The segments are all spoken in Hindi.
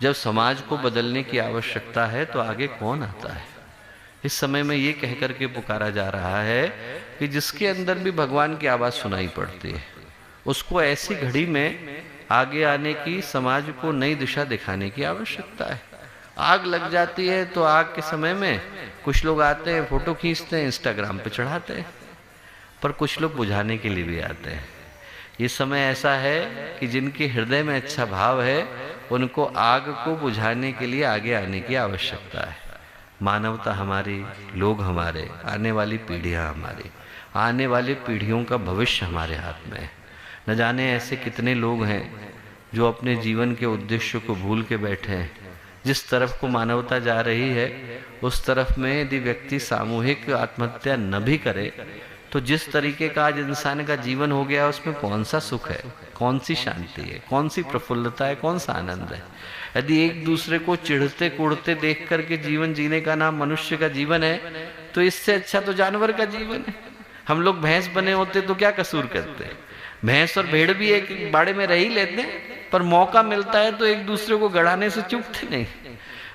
जब समाज को बदलने की आवश्यकता है तो आगे कौन आता है? इस समय में ये कहकर के पुकारा जा रहा है कि जिसके अंदर भी भगवान की आवाज सुनाई पड़ती है, उसको ऐसी घड़ी में आगे आने की, समाज को नई दिशा दिखाने की आवश्यकता है। आग लग जाती है तो आग के समय में कुछ लोग आते हैं, फोटो खींचते हैं, इंस्टाग्राम पे चढ़ाते हैं, पर कुछ लोग बुझाने के लिए भी आते हैं। ये समय ऐसा है कि जिनके हृदय में अच्छा भाव है, उनको आग को बुझाने के लिए आगे आने की आवश्यकता है। मानवता हमारी, लोग हमारे, आने वाली पीढ़ियां हमारी, आने वाली पीढ़ियों का भविष्य हमारे हाथ में है। न जाने ऐसे कितने लोग हैं जो अपने जीवन के उद्देश्य को भूल के बैठे हैं। जिस तरफ को मानवता जा रही है, उस तरफ में यदि व्यक्ति सामूहिक आत्महत्या न भी करे तो जिस तरीके का आज इंसान का जीवन हो गया, उसमें कौन सा सुख है, कौन सी शांति है, कौन सी प्रफुल्लता है, कौन सा आनंद है? यदि एक दूसरे को चिढ़ते कूड़ते देख करके जीवन जीने का नाम मनुष्य का जीवन है, तो इससे अच्छा तो जानवर का जीवन है। हम लोग भैंस बने होते तो क्या कसूर करते? भैंस और भेड़ भी एक बाड़े में रह ही लेते हैं, पर मौका मिलता है तो एक दूसरे को गड़ाने से चूकते नहीं।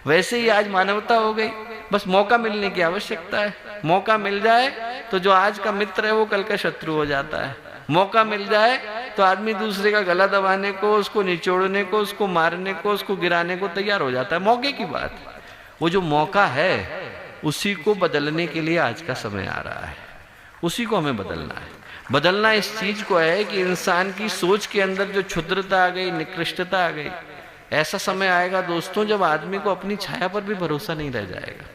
वैसे ही आज मानवता हो गई, बस मौका मिलने की आवश्यकता है। मौका मिल जाए तो जो आज का मित्र है वो कल का शत्रु हो जाता है। मौका मिल जाए तो आदमी दूसरे का गला दबाने को, उसको निचोड़ने को, उसको मारने को, उसको गिराने को तैयार हो जाता है। मौके की बात, वो जो मौका है उसी को बदलने के लिए आज का समय आ रहा है। उसी को हमें बदलना है। बदलना इस चीज को है कि इंसान की सोच के अंदर जो क्षुद्रता आ गई, निकृष्टता आ गई। ऐसा समय आएगा दोस्तों जब आदमी को अपनी छाया पर भी भरोसा नहीं रह जाएगा।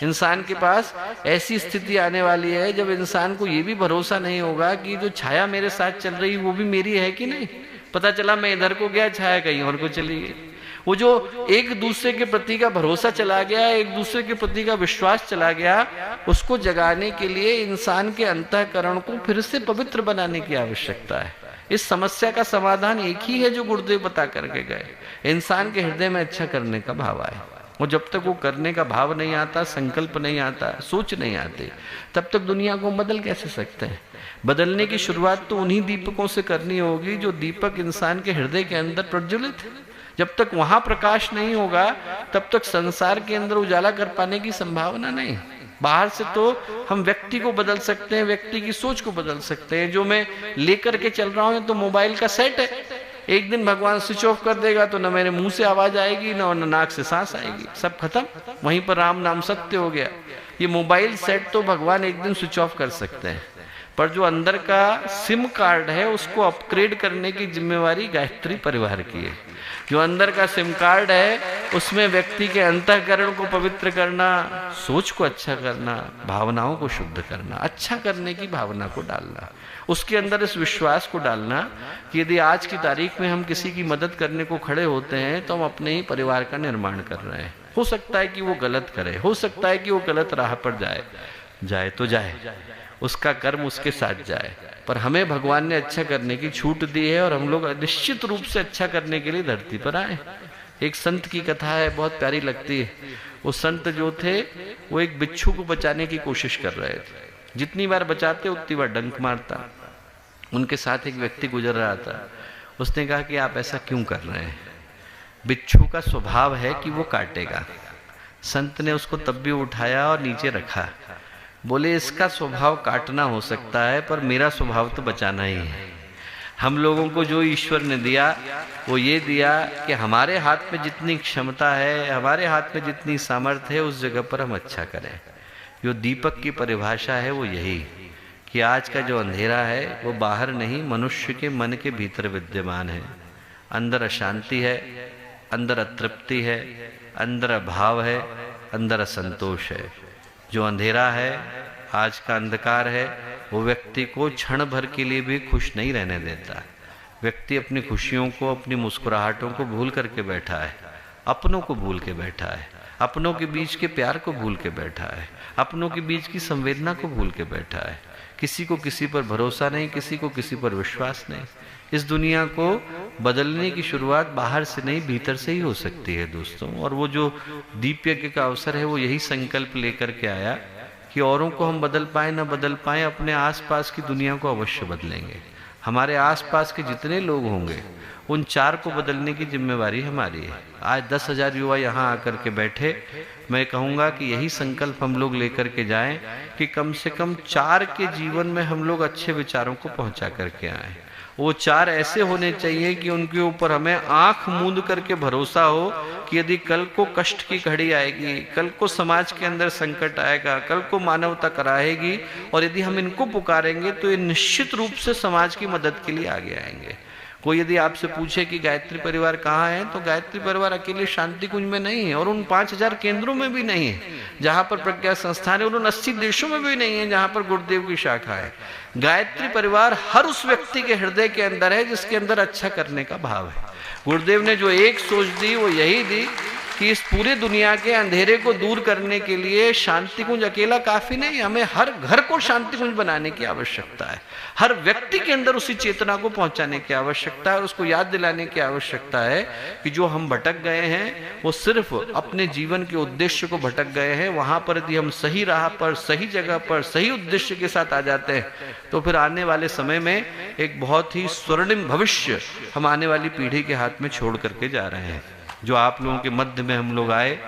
इंसान के पास ऐसी स्थिति आने वाली है जब इंसान को ये भी भरोसा नहीं होगा कि जो छाया मेरे साथ चल रही वो भी मेरी है कि नहीं। पता चला मैं इधर को गया, छाया कहीं और को चली गई। वो जो एक दूसरे के प्रति का भरोसा चला गया, एक दूसरे के प्रति का विश्वास चला गया, उसको जगाने के लिए इंसान के अंतःकरण को फिर से पवित्र बनाने की आवश्यकता है। इस समस्या का समाधान एक ही है जो गुरुदेव बता करके गए। इंसान के हृदय में अच्छा करने का भाव आए, और जब तक वो करने का भाव नहीं आता, संकल्प नहीं आता, सोच नहीं आती, तब तक दुनिया को बदल कैसे सकते हैं? बदलने की शुरुआत तो उन्हीं दीपकों से करनी होगी जो दीपक इंसान के हृदय के अंदर प्रज्वलित है। जब तक वहां प्रकाश नहीं होगा तब तक संसार के अंदर उजाला कर पाने की संभावना नहीं। बाहर से तो हम व्यक्ति को बदल सकते हैं, व्यक्ति की सोच को बदल सकते हैं। जो मैं लेकर के चल रहा हूं तो मोबाइल का सेट है, एक दिन भगवान स्विच ऑफ कर देगा तो न मेरे मुंह से आवाज आएगी, न नाक से सांस आएगी, सब खत्म। वहीं पर राम नाम सत्य हो गया। ये मोबाइल सेट तो भगवान एक दिन स्विच ऑफ कर सकते हैं, पर जो अंदर का सिम कार्ड है उसको अपग्रेड करने की जिम्मेवारी गायत्री परिवार की है। जो अंदर का सिम कार्ड है उसमें व्यक्ति के अंतःकरण को पवित्र करना, सोच को अच्छा करना, भावनाओं को शुद्ध करना, अच्छा करने की भावना को डालना, उसके अंदर इस विश्वास को डालना कि यदि आज की तारीख में हम किसी की मदद करने को खड़े होते हैं तो हम अपने ही परिवार का निर्माण कर रहे हैं। हो सकता है कि वो गलत करे, हो सकता है कि वो गलत राह पर जाए तो जाए, उसका कर्म उसके साथ जाए, पर हमें भगवान ने अच्छा करने की छूट दी है और हम लोग निश्चित रूप से अच्छा करने के लिए धरती पर आए। एक संत की कथा है, बहुत प्यारी लगती है। वो संत जो थे वो एक बिच्छू को बचाने की कोशिश कर रहे थे। जितनी बार बचाते उतनी बार डंक मारता। उनके साथ एक व्यक्ति गुजर रहा था। उसने कहा कि आप ऐसा क्यों कर रहे हैं? बिच्छू का स्वभाव है कि वो काटेगा। संत ने उसको तब भी उठाया और नीचे रखा। बोले इसका स्वभाव काटना हो सकता है, पर मेरा स्वभाव तो बचाना ही है। हम लोगों को जो ईश्वर ने दिया वो ये दिया कि हमारे हाथ में जितनी क्षमता है, हमारे हाथ में जितनी सामर्थ्य है, उस जगह पर हम अच्छा करें। जो दीपक की परिभाषा है वो यही कि आज का जो अंधेरा है वो बाहर नहीं, मनुष्य के मन के भीतर विद्यमान है। अंदर अशांति है, अंदर अतृप्ति है, अंदर अभाव है, अंदर असंतोष है। जो अंधेरा है, आज का अंधकार है, वो व्यक्ति को क्षण भर के लिए भी खुश नहीं रहने देता। व्यक्ति अपनी खुशियों को, अपनी मुस्कुराहटों को भूल करके बैठा है, अपनों को भूल के बैठा है, अपनों के बीच के प्यार को भूल के बैठा है, अपनों के बीच की संवेदना को भूल के बैठा है। किसी को किसी पर भरोसा नहीं, किसी को किसी पर विश्वास नहीं। इस दुनिया को बदलने की शुरुआत बाहर से नहीं, भीतर से ही हो सकती है दोस्तों। और वो जो दीप यज्ञ का अवसर है वो यही संकल्प लेकर के आया कि औरों को हम बदल पाए न बदल पाए, अपने आसपास की दुनिया को अवश्य बदलेंगे। हमारे आसपास के जितने लोग होंगे उन 4 को बदलने की जिम्मेवारी हमारी है। आज 10,000 युवा यहाँ आकर के बैठे, मैं कहूँगा कि यही संकल्प हम लोग लेकर के जाएं कि कम से कम 4 के जीवन में हम लोग अच्छे विचारों को पहुँचा करके आएँ। वो 4 ऐसे होने चाहिए कि उनके ऊपर हमें आंख मूंद करके भरोसा हो कि यदि कल को कष्ट की घड़ी आएगी, कल को समाज के अंदर संकट आएगा, कल को मानवता कराएगी, और यदि हम इनको पुकारेंगे तो ये निश्चित रूप से समाज की मदद के लिए आगे आएंगे। कोई यदि आपसे पूछे कि गायत्री परिवार कहाँ है, तो गायत्री परिवार अकेले शांति कुंज में नहीं है, और उन 5,000 केंद्रों में भी नहीं है जहाँ पर प्रज्ञा संस्थान है, और उन 80 देशों में भी नहीं है जहाँ पर गुरुदेव की शाखा है। गायत्री परिवार हर उस व्यक्ति के हृदय के अंदर है जिसके अंदर अच्छा करने का भाव है। गुरुदेव ने जो एक सोच दी वो यही दी कि इस पूरी दुनिया के अंधेरे को दूर करने के लिए शांति कुंज अकेला काफी नहीं, हमें हर घर को शांति कुंज बनाने की आवश्यकता है। हर व्यक्ति के अंदर उसी चेतना को पहुंचाने की आवश्यकता है, और उसको याद दिलाने की आवश्यकता है कि जो हम भटक गए हैं वो सिर्फ अपने जीवन के उद्देश्य को भटक गए हैं। वहां पर यदि हम सही राह पर, सही जगह पर, सही उद्देश्य के साथ आ जाते हैं तो फिर आने वाले समय में एक बहुत ही स्वर्णिम भविष्य हम आने वाली पीढ़ी के हाथ में छोड़ करके जा रहे हैं। जो आप लोगों के मध्य में हम लोग आए,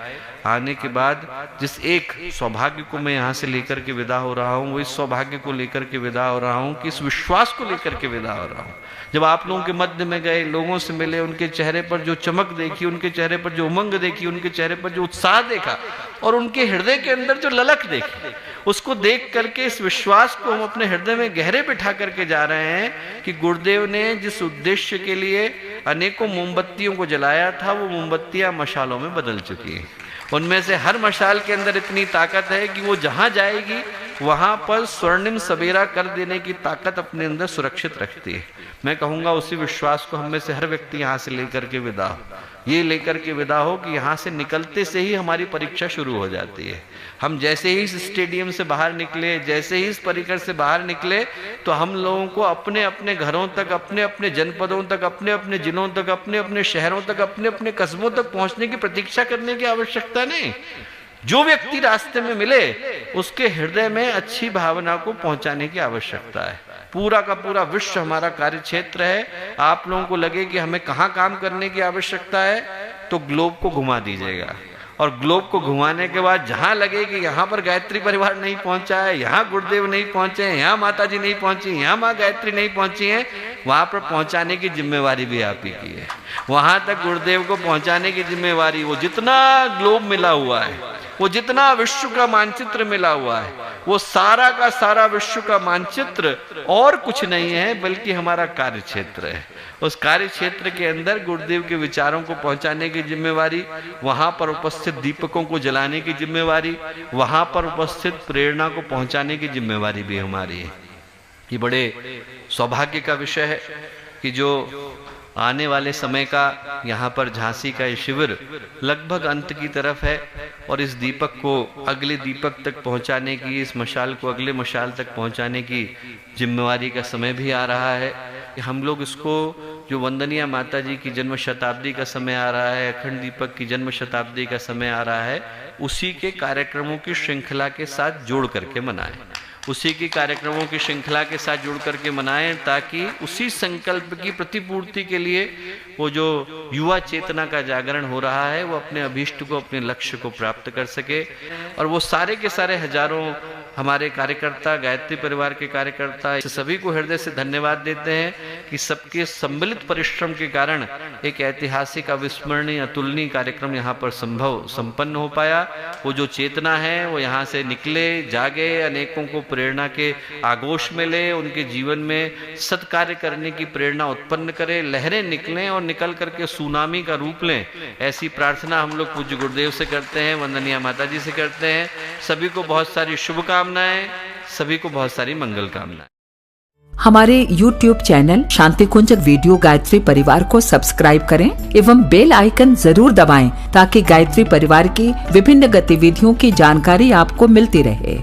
आने के बाद जिस एक सौभाग्य को मैं यहाँ से लेकर के विदा हो रहा हूँ, वो इस सौभाग्य को लेकर के विदा हो रहा हूँ कि इस विश्वास को लेकर के विदा हो रहा हूँ। जब आप लोगों के मध्य में गए, लोगों से मिले, उनके चेहरे पर जो चमक देखी, उनके चेहरे पर जो उमंग देखी, उनके चेहरे पर जो उत्साह देखा, और उनके हृदय के अंदर जो ललक देखी, उसको देख करके इस विश्वास को हम अपने हृदय में गहरे बिठा करके जा रहे हैं कि गुरुदेव ने जिस उद्देश्य के लिए अनेकों मोमबत्तियों को जलाया था, वो मोमबत्तियां मशालों में बदल चुकी हैं। उनमें से हर मशाल के अंदर इतनी ताकत है कि वो जहां जाएगी वहां पर स्वर्णिम सवेरा कर देने की ताकत अपने अंदर सुरक्षित रखती है। मैं कहूंगा उसी विश्वास को हम में से हर व्यक्ति यहाँ से लेकर के विदा हो, ये लेकर के विदा हो कि यहाँ से निकलते से ही हमारी परीक्षा शुरू हो जाती है। हम जैसे ही इस स्टेडियम से बाहर निकले, जैसे ही इस परिकर से बाहर निकले, तो हम लोगों को अपने अपने घरों तक, अपने अपने जनपदों तक, अपने अपने जिलों तक, अपने अपने शहरों तक, अपने अपने कस्बों तक पहुंचने की प्रतीक्षा करने की आवश्यकता नहीं। जो व्यक्ति रास्ते में मिले उसके हृदय में अच्छी भावना को पहुंचाने की आवश्यकता है। पूरा का पूरा विश्व हमारा कार्य क्षेत्र है। आप लोगों को लगे कि हमें कहाँ काम करने की आवश्यकता है, तो ग्लोब को घुमा दीजिएगा, और ग्लोब को घुमाने के बाद जहां लगे कि यहाँ पर गायत्री परिवार नहीं पहुंचा है, यहाँ गुरुदेव नहीं पहुंचे हैं, यहाँ माता जी नहीं पहुंची, यहाँ माँ गायत्री नहीं पहुंची है, वहां पर पहुंचाने की जिम्मेवारी भी आप ही की है। वहां तक गुरुदेव को पहुंचाने की जिम्मेवारी, वो जितना ग्लोब मिला हुआ है, वो जितना विश्व का मानचित्र मिला हुआ है, वो सारा का सारा विश्व का मानचित्र और कुछ नहीं है बल्कि हमारा कार्य क्षेत्र है। उस कार्य क्षेत्र के अंदर गुरुदेव के विचारों को पहुंचाने की जिम्मेवारी, वहां पर उपस्थित दीपकों को जलाने की जिम्मेवारी, वहां पर उपस्थित प्रेरणा को पहुंचाने की जिम्मेवारी भी हमारी है। ये बड़े सौभाग्य का विषय है कि जो आने वाले समय का यहाँ पर झांसी का ये शिविर लगभग अंत की तरफ है, और इस दीपक को अगले दीपक तक पहुँचाने की, इस मशाल को अगले मशाल तक पहुँचाने की जिम्मेवारी का समय भी आ रहा है। कि हम लोग इसको, जो वंदनीय माता जी की जन्म शताब्दी का समय आ रहा है, अखंड दीपक की जन्म शताब्दी का समय आ रहा है, उसी के कार्यक्रमों की श्रृंखला के साथ जोड़ करके मनाएं, उसी की कार्यक्रमों की श्रृंखला के साथ जुड़ करके मनाएं, ताकि उसी संकल्प की प्रतिपूर्ति के लिए वो जो युवा चेतना का जागरण हो रहा है, वो अपने अभीष्ट को, अपने लक्ष्य को प्राप्त कर सके। और वो सारे के सारे हजारों हमारे कार्यकर्ता, गायत्री परिवार के कार्यकर्ता, सभी को हृदय से धन्यवाद देते हैं कि सबके सम्मिलित परिश्रम के कारण एक ऐतिहासिक, अविस्मरणीय, अतुलनीय कार्यक्रम यहाँ पर संपन्न हो पाया। वो जो चेतना है वो यहाँ से निकले, जागे, अनेकों को प्रेरणा के आगोश मिले, उनके जीवन में सत्कार्य करने की प्रेरणा उत्पन्न करे, लहरें निकलें और निकल करके सुनामी का रूप लें। ऐसी प्रार्थना हम लोग पूज्य गुरुदेव से करते हैं, वंदनीय माता जी से करते हैं। सभी को बहुत सारी शुभकामनाएं, सभी को बहुत सारी मंगल कामनाएं। हमारे YouTube चैनल शांति कुंज वीडियो गायत्री परिवार को सब्सक्राइब करें एवं बेल आइकन जरूर दबाएं, ताकि गायत्री परिवार की विभिन्न गतिविधियों की जानकारी आपको मिलती रहे।